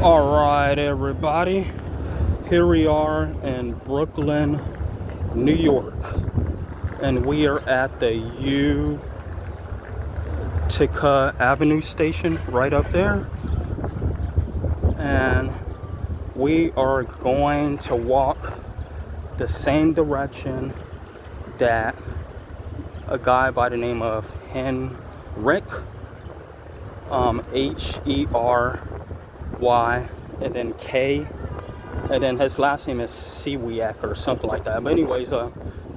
Alright, everybody, here we are in Brooklyn, New York, and we are at the Utica Avenue station right up there, and we are going to walk the same direction that a guy by the name of Henryk, H-E-R-Y, and then K, and then his last name is Siwiak or something like that. But anyways,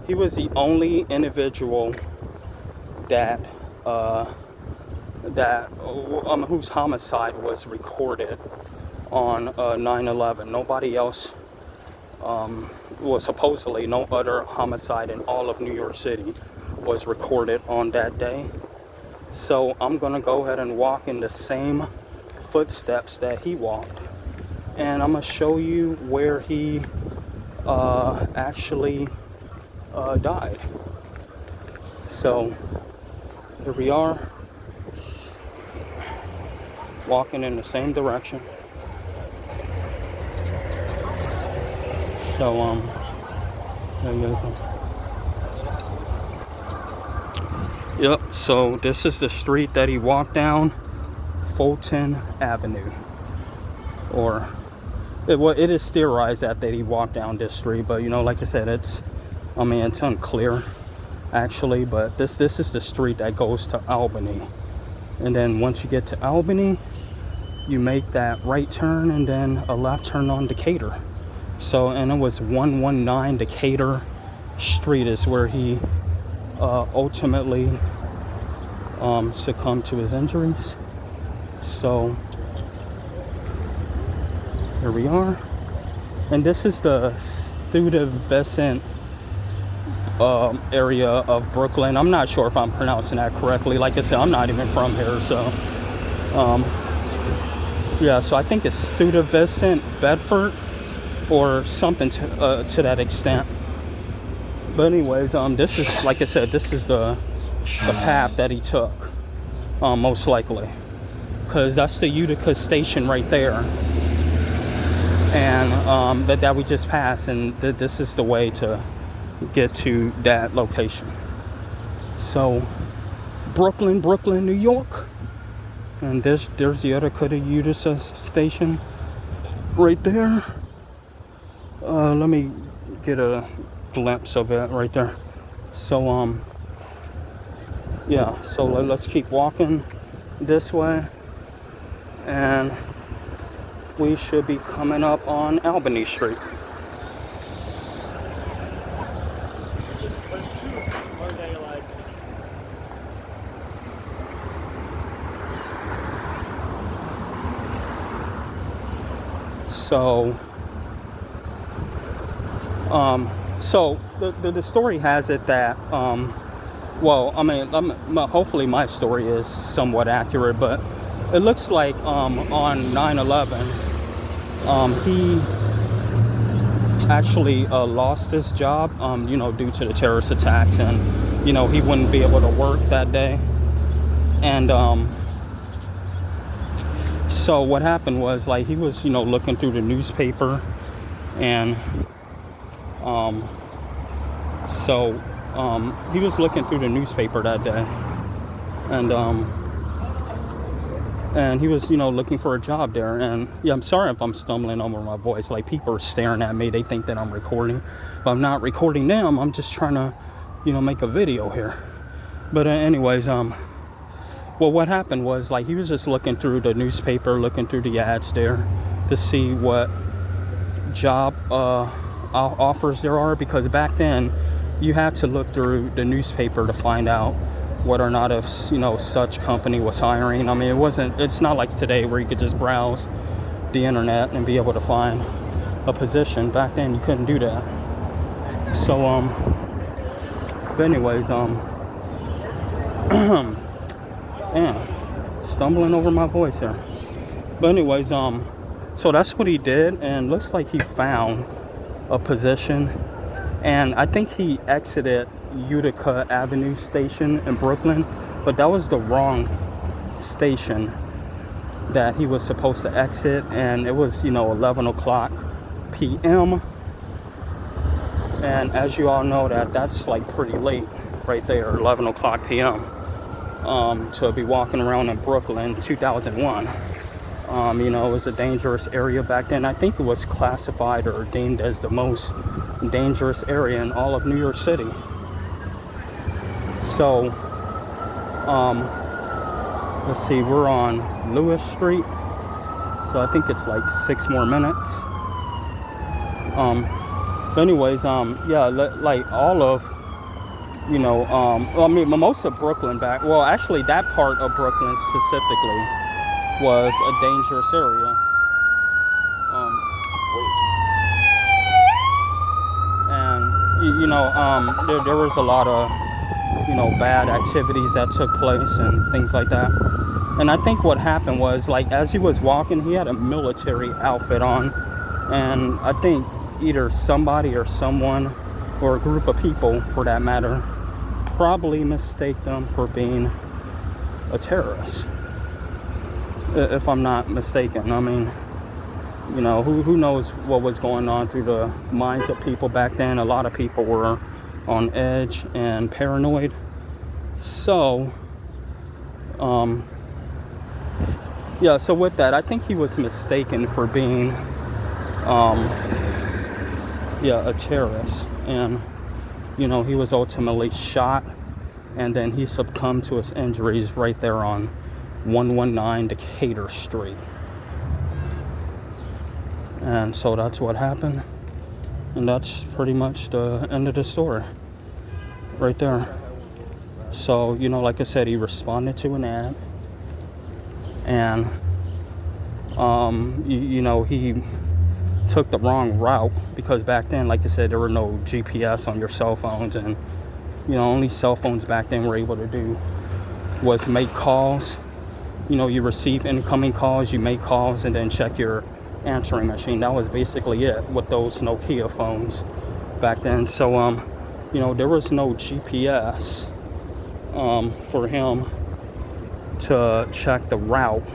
he was the only individual that whose homicide was recorded on 9/11. Nobody else, well, supposedly no other homicide in all of New York City was recorded on that day. So I'm gonna go ahead and walk in the same footsteps that he walked, and I'm gonna show you where he actually died. So here we are, walking in the same direction. So there you go. Yep, so this is the street that he walked down, Fulton Avenue. Or it is theorized that he walked down this street, but like I said, it's unclear actually, but this is the street that goes to Albany. And then once you get to Albany, you make that right turn and then a left turn on Decatur. So, and it was 119 Decatur Street is where he ultimately succumbed to his injuries. So here we are, and this is the Stuyvesant area of Brooklyn. I'm not sure if I'm pronouncing that correctly. Like I said, I'm not even from here, so yeah, so I think it's Stuyvesant Bedford or something to that extent. But anyways, this is, like I said, this is the path that he took, most likely, because that's the Utica station right there, and that we just passed, and this is the way to get to that location. So Brooklyn, New York, and there's the Utica station right there. Let me get a glimpse of it right there. So yeah, so let's keep walking this way, and we should be coming up on Albany Street. So the story has it that well, hopefully my story is somewhat accurate, but it looks like on 9/11 he actually lost his job due to the terrorist attacks, and he wouldn't be able to work that day. And so what happened was, like, he was looking through the newspaper, and he was looking through the newspaper that day, and he was looking for a job there. And yeah, I'm sorry if I'm stumbling over my voice. Like, people are staring at me, they think that I'm recording, but I'm not recording them. I'm just trying to make a video here. But anyways, well, what happened was, like, he was just looking through the newspaper, looking through the ads there to see what job offers there are, because back then you had to look through the newspaper to find out whether or not if such company was hiring. It's not like today where you could just browse the internet and be able to find a position. Back then you couldn't do that. So but anyways, stumbling over my voice here. But anyways, so that's what he did, and looks like he found a position, and I think he exited Utica Avenue station in Brooklyn, but that was the wrong station. that he was supposed to exit, and it was, 11 o'clock p.m. And as you all know, that's like pretty late right there, 11 o'clock p.m. To be walking around in Brooklyn, 2001. It was a dangerous area back then. I think it was classified or deemed as the most dangerous area in all of New York City. So, let's see, we're on Lewis Street. So I think it's like 6 more minutes. But anyways, like all of, most of Brooklyn actually that part of Brooklyn specifically was a dangerous area. And there was a lot of bad activities that took place and things like that. And I think what happened was, like, as he was walking, he had a military outfit on, and I think either somebody or someone, or a group of people for that matter, probably mistake them for being a terrorist, if I'm not mistaken. I mean, who knows what was going on through the minds of people back then. A lot of people were on edge and paranoid. So, so with that, I think he was mistaken for being, a terrorist. And, he was ultimately shot, and then he succumbed to his injuries right there on 119 Decatur Street. And so that's what happened. And that's pretty much the end of the story right there. So, like I said, he responded to an ad. And, he took the wrong route, because back then, like I said, there were no GPS on your cell phones. And, only cell phones back then were able to do was make calls. You receive incoming calls, you make calls, and then check your answering machine. That was basically it with those Nokia phones back then. So there was no GPS for him to check the route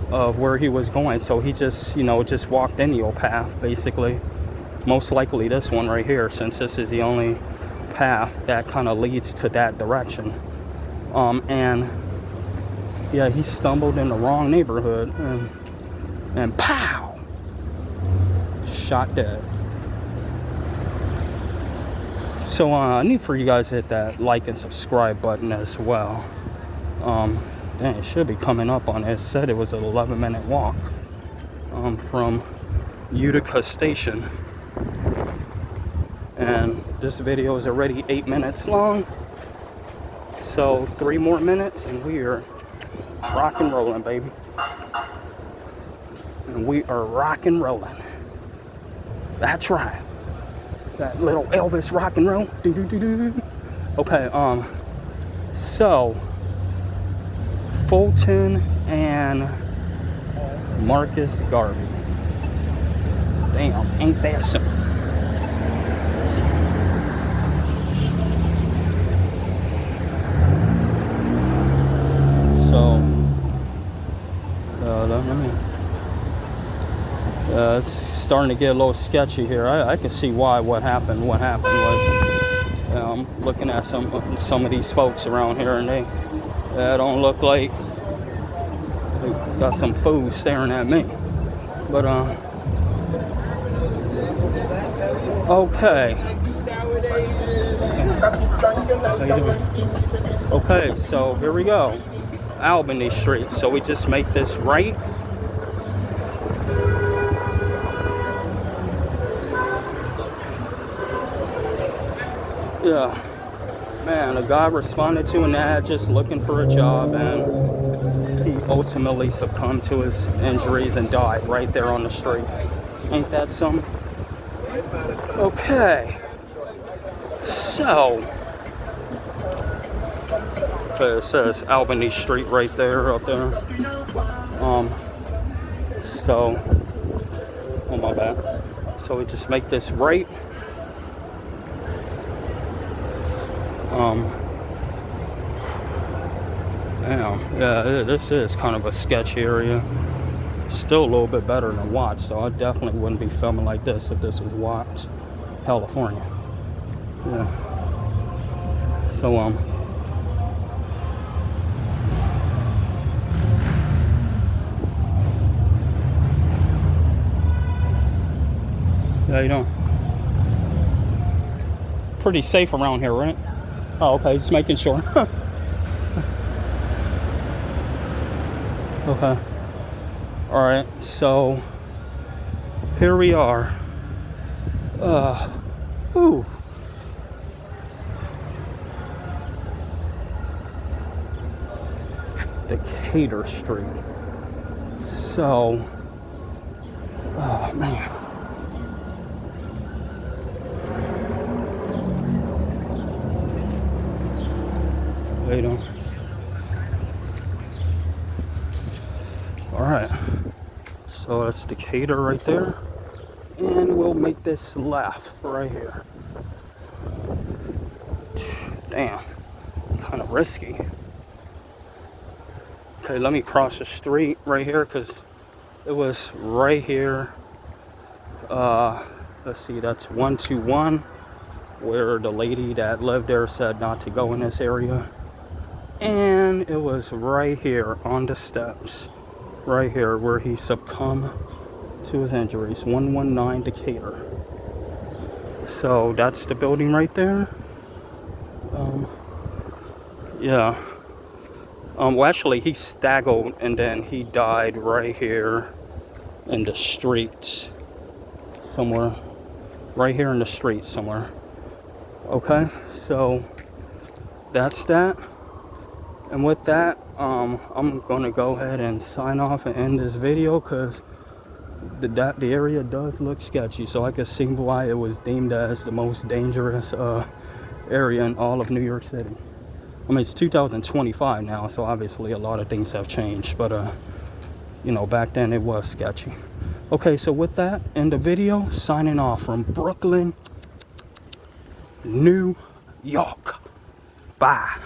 of where he was going. So he just walked any old path, basically. Most likely this one right here, since this is the only path that kind of leads to that direction. He stumbled in the wrong neighborhood, and pow! Shot dead. So I need for you guys to hit that like and subscribe button as well. It should be coming up on it. It said it was an 11-minute walk from Utica Station. And this video is already 8 minutes long. So 3 more minutes and we are rock and rolling, baby. And we are rock and rolling. That's right. That little Elvis rock and roll. Do-do-do-do. Okay, so Fulton and Marcus Garvey. Damn, ain't that simple? So, it's starting to get a little sketchy here. I can see why what happened was looking at some of these folks around here, and they don't look like they got some food staring at me. But okay. Okay, so here we go. Albany Street. So we just make this right. Yeah, man, a guy responded to an ad just looking for a job, and he ultimately succumbed to his injuries and died right there on the street. Ain't that something? Okay, so it says Albany Street right there, up there. So, oh my bad. So we just make this right. Damn, yeah, this is kind of a sketchy area. Still a little bit better than Watts, so I definitely wouldn't be filming like this if this was Watts, California. Yeah. So, how you doing? Pretty safe around here, right? Oh, okay, just making sure. Okay. All right, so here we are. Ooh. Decatur Street. So, oh man. How you doing? All right. So that's Decatur right there. And we'll make this left right here. Damn, kind of risky. Okay, let me cross the street right here because it was right here. Let's see, that's 121, where the lady that lived there said not to go in this area. And it was right here on the steps, right here where he succumbed to his injuries. 119 Decatur. So that's the building right there. Yeah. Well, actually, he staggered and then he died right here in the street somewhere. Right here in the street somewhere. Okay, so that's that. And with that, I'm gonna go ahead and sign off and end this video because the area does look sketchy. So I can see why it was deemed as the most dangerous area in all of New York City. I mean, it's 2025 now, so obviously a lot of things have changed, but you know, back then it was sketchy. Okay, so with that, end the video, signing off from Brooklyn, New York. Bye.